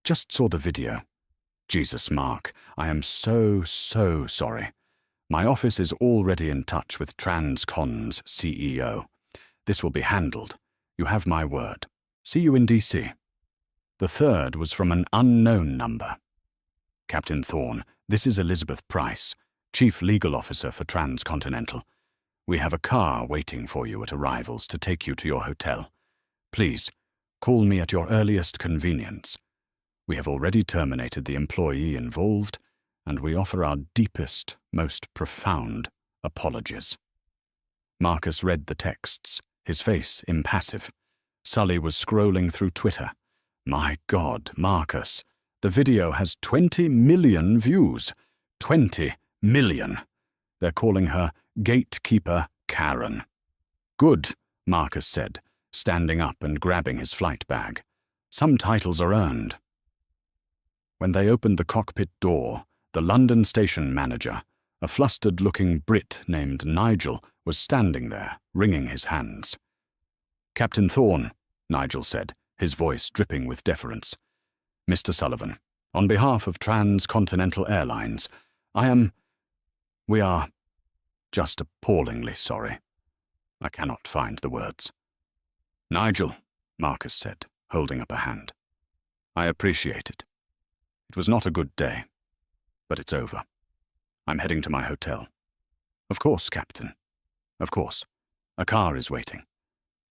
Just saw the video. Jesus, Mark, I am so sorry. My office is already in touch with Transcon's CEO. This will be handled. You have my word. See you in DC. The third was from an unknown number. Captain Thorne, this is Elizabeth Price, Chief Legal Officer for Transcontinental. We have a car waiting for you at arrivals to take you to your hotel. Please, call me at your earliest convenience. We have already terminated the employee involved, and we offer our deepest, most profound apologies. Marcus read the texts, his face impassive. Sully was scrolling through Twitter. My God, Marcus, the video has 20 million views. 20 million. They're calling her Gatekeeper Karen. Good, Marcus said, standing up and grabbing his flight bag. Some titles are earned. When they opened the cockpit door, the London station manager, a flustered-looking Brit named Nigel, was standing there, wringing his hands. "Captain Thorne," Nigel said, his voice dripping with deference. "Mr. Sullivan, on behalf of Transcontinental Airlines, we are just appallingly sorry. I cannot find the words." "Nigel," Marcus said, holding up a hand. "I appreciate it. It was not a good day, but it's over. I'm heading to my hotel." "Of course, Captain. Of course. A car is waiting.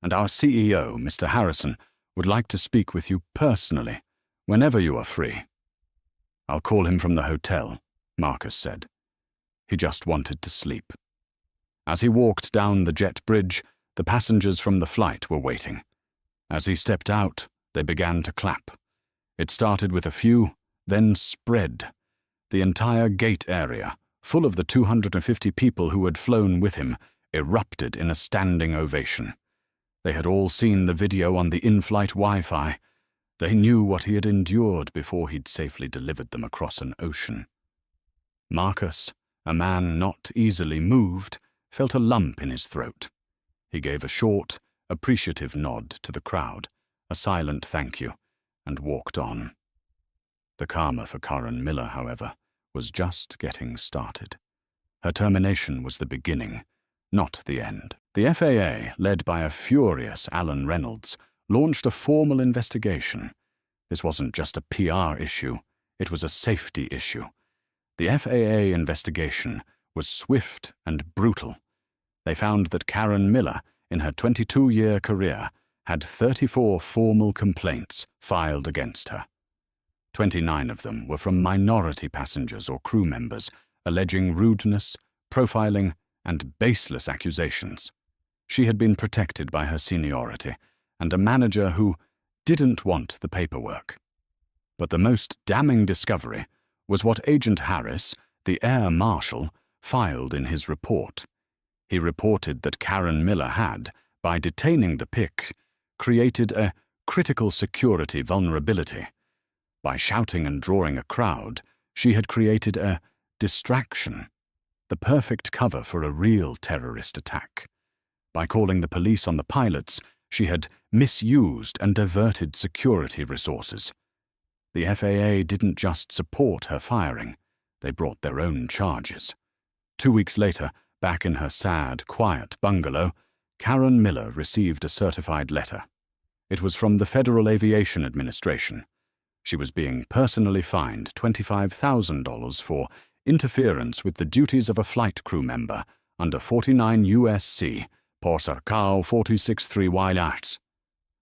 And our CEO, Mr. Harrison, would like to speak with you personally, whenever you are free." "I'll call him from the hotel," Marcus said. He just wanted to sleep. As he walked down the jet bridge, the passengers from the flight were waiting. As he stepped out, they began to clap. It started with a few, then spread. The entire gate area, full of the 250 people who had flown with him, erupted in a standing ovation. They had all seen the video on the in-flight Wi-Fi. They knew what he had endured before he'd safely delivered them across an ocean. Marcus, a man not easily moved, felt a lump in his throat. He gave a short, appreciative nod to the crowd, a silent thank you, and walked on. The karma for Karen Miller, however, was just getting started. Her termination was the beginning, not the end. The FAA, led by a furious Alan Reynolds, launched a formal investigation. This wasn't just a PR issue, it was a safety issue. The FAA investigation was swift and brutal. They found that Karen Miller, in her 22-year career, had 34 formal complaints filed against her. 29 of them were from minority passengers or crew members, alleging rudeness, profiling, and baseless accusations. She had been protected by her seniority and a manager who didn't want the paperwork. But the most damning discovery was what Agent Harris, the Air Marshal, filed in his report. He reported that Karen Miller had, by detaining the pick, created a critical security vulnerability. By shouting and drawing a crowd, she had created a distraction, the perfect cover for a real terrorist attack. By calling the police on the pilots, she had misused and diverted security resources. The FAA didn't just support her firing, they brought their own charges. 2 weeks later, back in her sad, quiet bungalow, Karen Miller received a certified letter. It was from the Federal Aviation Administration. She was being personally fined $25,000 for interference with the duties of a flight crew member under 49 U.S.C. por cercao 463 Wild.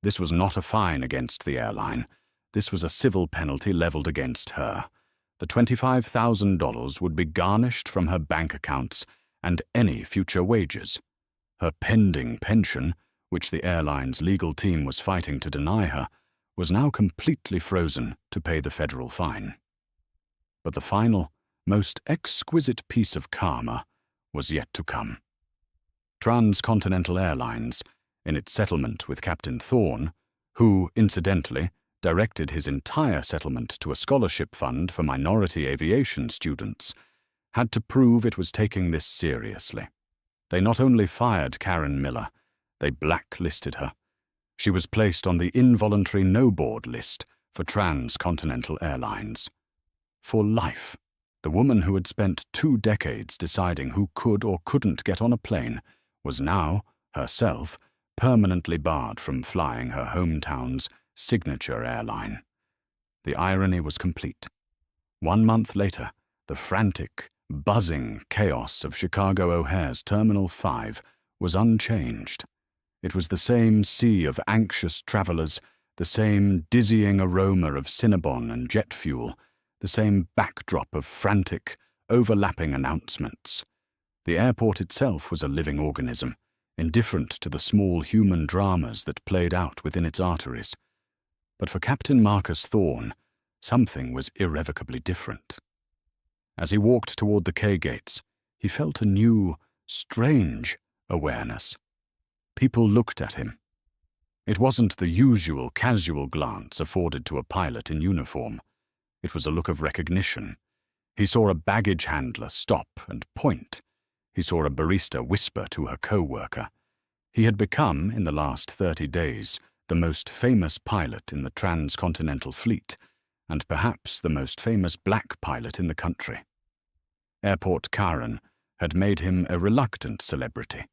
This was not a fine against the airline. This was a civil penalty leveled against her. The $25,000 would be garnished from her bank accounts and any future wages. Her pending pension, which the airline's legal team was fighting to deny her, was now completely frozen to pay the federal fine. But the final, most exquisite piece of karma was yet to come. Transcontinental Airlines, in its settlement with Captain Thorne, who, incidentally, directed his entire settlement to a scholarship fund for minority aviation students, had to prove it was taking this seriously. They not only fired Karen Miller, they blacklisted her. She was placed on the involuntary no-board list for Transcontinental Airlines. For life, the woman who had spent 2 decades deciding who could or couldn't get on a plane was now, herself, permanently barred from flying her hometown's signature airline. The irony was complete. 1 month later, the frantic, buzzing chaos of Chicago O'Hare's Terminal 5 was unchanged. It was the same sea of anxious travelers, the same dizzying aroma of Cinnabon and jet fuel, the same backdrop of frantic, overlapping announcements. The airport itself was a living organism, indifferent to the small human dramas that played out within its arteries. But for Captain Marcus Thorne, something was irrevocably different. As he walked toward the K-gates, he felt a new, strange awareness. People looked at him. It wasn't the usual casual glance afforded to a pilot in uniform. It was a look of recognition. He saw a baggage handler stop and point. He saw a barista whisper to her co-worker. He had become, in the last 30 days, the most famous pilot in the transcontinental fleet, and perhaps the most famous black pilot in the country. Airport Karen had made him a reluctant celebrity.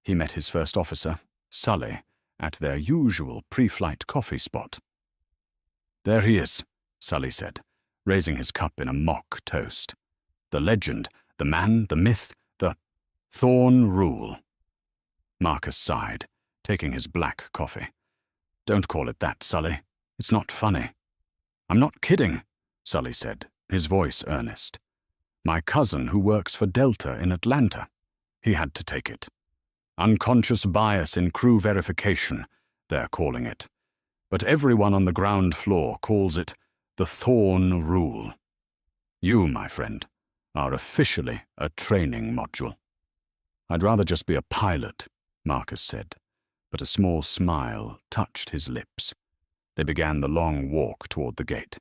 He met his first officer, Sully, at their usual pre-flight coffee spot. "There he is," Sully said, raising his cup in a mock toast. "The legend, the man, the myth, the Thorn Rule." Marcus sighed, taking his black coffee. "Don't call it that, Sully. It's not funny." "I'm not kidding," Sully said, his voice earnest. "My cousin who works for Delta in Atlanta. He had to take it. Unconscious bias in crew verification, they're calling it. But everyone on the ground floor calls it the Thorn Rule. You, my friend, are officially a training module." "I'd rather just be a pilot," Marcus said, but a small smile touched his lips. They began the long walk toward the gate.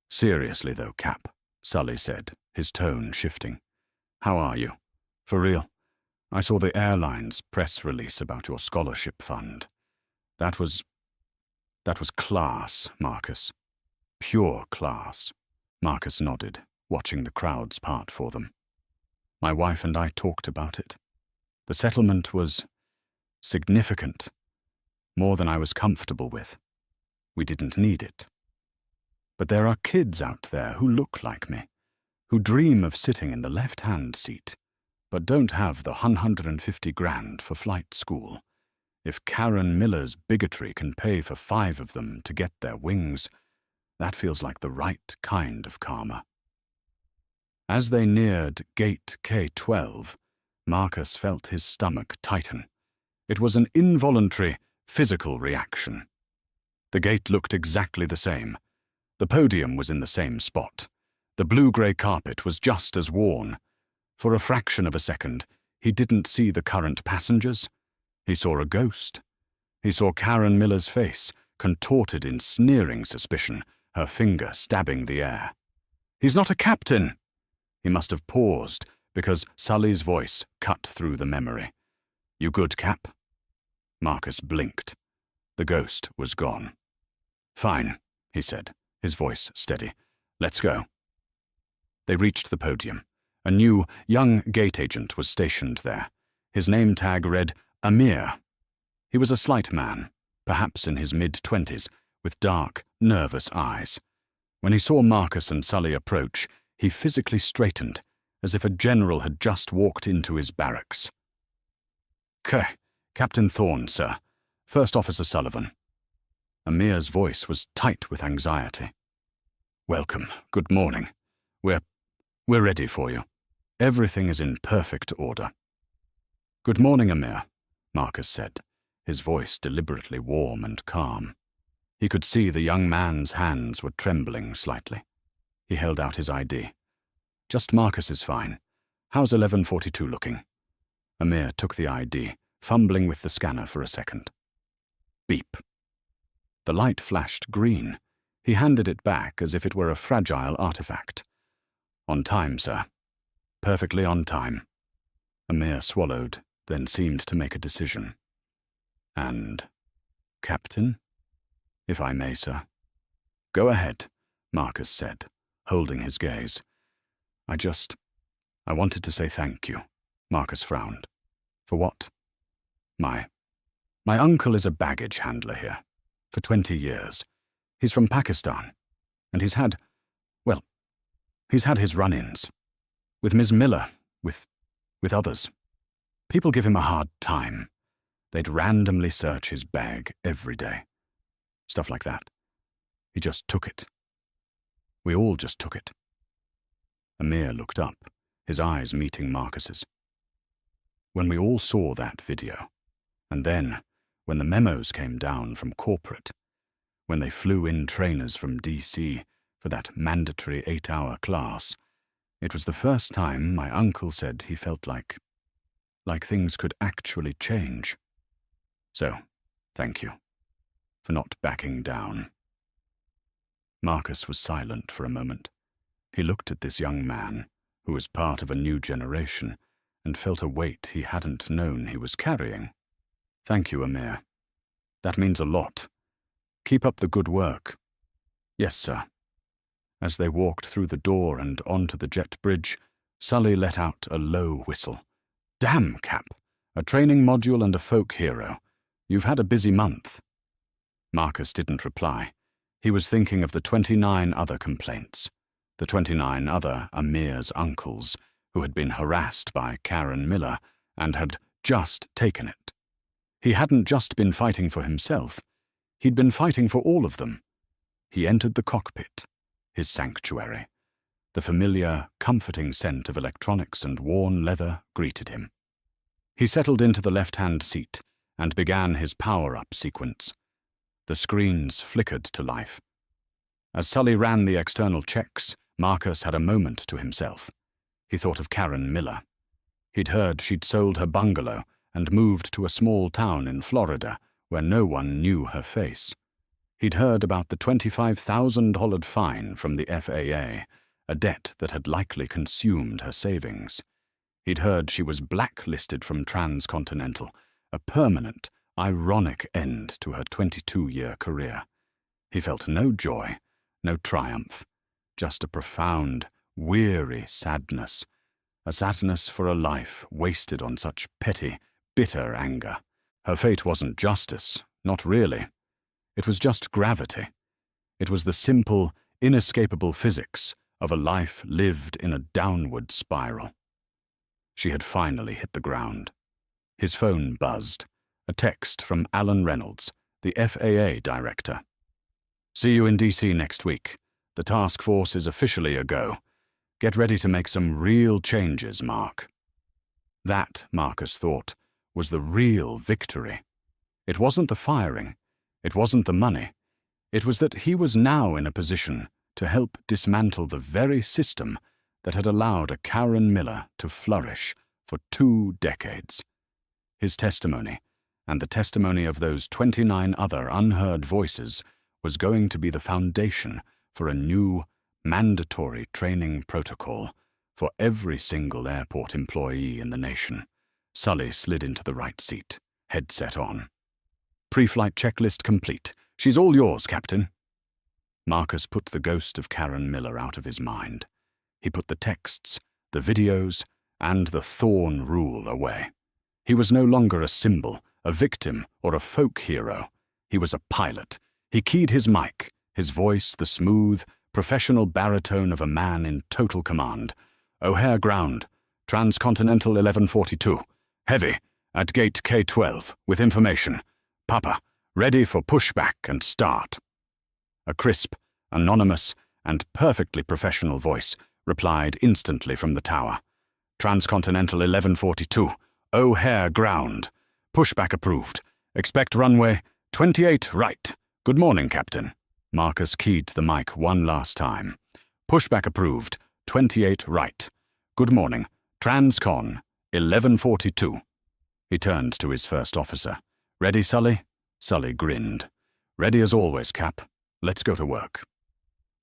"Seriously though, Cap," Sully said, his tone shifting. "How are you? For real? I saw the airline's press release about your scholarship fund. That was class, Marcus. Pure class." Marcus nodded, watching the crowds part for them. "My wife and I talked about it. The settlement was significant, more than I was comfortable with. We didn't need it. But there are kids out there who look like me, who dream of sitting in the left-hand seat, but don't have the $150,000 for flight school. If Karen Miller's bigotry can pay for 5 of them to get their wings, that feels like the right kind of karma." As they neared Gate K-12, Marcus felt his stomach tighten. It was an involuntary, physical reaction. The gate looked exactly the same. The podium was in the same spot. The blue-grey carpet was just as worn. For a fraction of a second, he didn't see the current passengers. He saw a ghost. He saw Karen Miller's face, contorted in sneering suspicion, her finger stabbing the air. "He's not a captain!" He must have paused, because Sully's voice cut through the memory. "You good, Cap?" Marcus blinked. The ghost was gone. "Fine," he said, his voice steady. "Let's go." They reached the podium. A new, young gate agent was stationed there. His name tag read Amir. He was a slight man, perhaps in his mid-20s, with dark, nervous eyes. When he saw Marcus and Sully approach, he physically straightened, as if a general had just walked into his barracks. Captain Thorne, sir. First Officer Sullivan." Amir's voice was tight with anxiety. "Welcome. Good morning. We're ready for you. Everything is in perfect order." "Good morning, Amir," Marcus said, his voice deliberately warm and calm. He could see the young man's hands were trembling slightly. He held out his ID. "Just Marcus is fine. How's 1142 looking?" Amir took the ID, fumbling with the scanner for a second. Beep. The light flashed green. He handed it back as if it were a fragile artifact. "On time, sir. Perfectly on time." Amir swallowed, then seemed to make a decision. "And Captain? If I may, sir." "Go ahead," Marcus said, holding his gaze. I wanted to say thank you," Marcus frowned. "For what?" My uncle is a baggage handler here, for 20 years. He's from Pakistan, and he's had his run-ins. With Ms. Miller, with others. People give him a hard time. They'd randomly search his bag every day. Stuff like that. He just took it. We all just took it." Amir looked up, his eyes meeting Marcus's. "When we all saw that video, and then when the memos came down from corporate, when they flew in trainers from DC for that mandatory 8-hour class, it was the first time my uncle said he felt like things could actually change. So, thank you." for not backing down. Marcus was silent for a moment. He looked at this young man, who was part of a new generation, and felt a weight he hadn't known he was carrying. "Thank you, Amir. That means a lot. Keep up the good work." "Yes, sir." As they walked through the door and onto the jet bridge, Sully let out a low whistle. "Damn, Cap. A training module and a folk hero. You've had a busy month." Marcus didn't reply. He was thinking of the 29 other complaints, the 29 other Amir's uncles who had been harassed by Karen Miller and had just taken it. He hadn't just been fighting for himself. He'd been fighting for all of them. He entered the cockpit, his sanctuary. The familiar, comforting scent of electronics and worn leather greeted him. He settled into the left-hand seat and began his power-up sequence. The screens flickered to life. As Sully ran the external checks, Marcus had a moment to himself. He thought of Karen Miller. He'd heard she'd sold her bungalow and moved to a small town in Florida where no one knew her face. He'd heard about the $25,000 fine from the FAA, a debt that had likely consumed her savings. He'd heard she was blacklisted from Transcontinental, a permanent, ironic end to her 22-year career. He felt no joy, no triumph, just a profound, weary sadness, a sadness for a life wasted on such petty, bitter anger. Her fate wasn't justice, not really. It was just gravity. It was the simple, inescapable physics of a life lived in a downward spiral. She had finally hit the ground. His phone buzzed. A text from Alan Reynolds, the FAA director. "See you in DC next week. The task force is officially a go. Get ready to make some real changes, Mark." That, Marcus thought, was the real victory. It wasn't the firing. It wasn't the money. It was that he was now in a position to help dismantle the very system that had allowed a Karen Miller to flourish for 2 decades. His testimony, and the testimony of those 29 other unheard voices, was going to be the foundation for a new, mandatory training protocol for every single airport employee in the nation. Sully slid into the right seat, headset on. "Pre-flight checklist complete. She's all yours, Captain." Marcus put the ghost of Karen Miller out of his mind. He put the texts, the videos, and the Thorn rule away. He was no longer a symbol, a victim, or a folk hero. He was a pilot. He keyed his mic, his voice the smooth, professional baritone of a man in total command. "O'Hare ground, Transcontinental 1142. Heavy, at gate K12, with information. Papa, ready for pushback and start." A crisp, anonymous, and perfectly professional voice replied instantly from the tower. "Transcontinental 1142, O'Hare ground. Pushback approved. Expect runway 28 right. Good morning, Captain." Marcus keyed the mic one last time. "Pushback approved. 28 right. Good morning. Transcon 1142. He turned to his first officer. "Ready, Sully?" Sully grinned. "Ready as always, Cap. Let's go to work."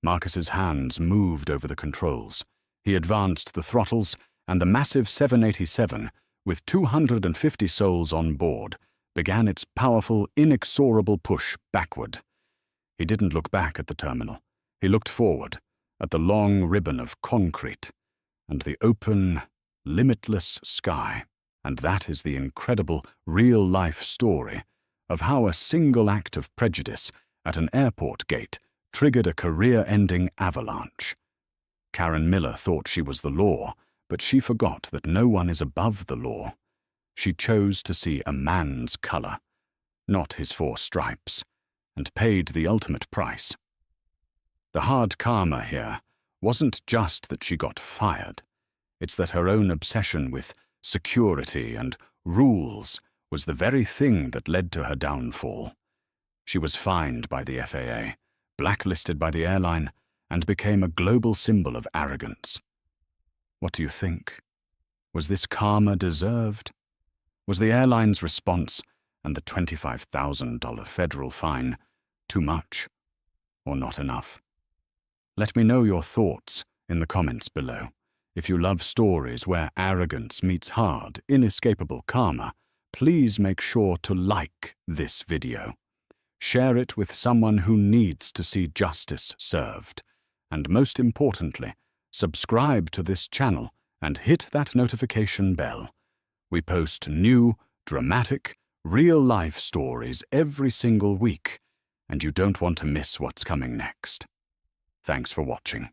Marcus's hands moved over the controls. He advanced the throttles, and the massive 787, with 250 souls on board, began its powerful, inexorable push backward. He didn't look back at the terminal. He looked forward, at the long ribbon of concrete, and the open, limitless sky. And that is the incredible, real-life story of how a single act of prejudice at an airport gate triggered a career-ending avalanche. Karen Miller thought she was the law, but she forgot that no one is above the law. She chose to see a man's color, not his 4 stripes, and paid the ultimate price. The hard karma here wasn't just that she got fired. It's that her own obsession with security and rules was the very thing that led to her downfall. She was fined by the FAA, blacklisted by the airline, and became a global symbol of arrogance. What do you think? Was this karma deserved? Was the airline's response and the $25,000 federal fine too much or not enough? Let me know your thoughts in the comments below. If you love stories where arrogance meets hard, inescapable karma, please make sure to like this video. Share it with someone who needs to see justice served. And most importantly, subscribe to this channel and hit that notification bell. We post new, dramatic, real-life stories every single week, and you don't want to miss what's coming next. Thanks for watching.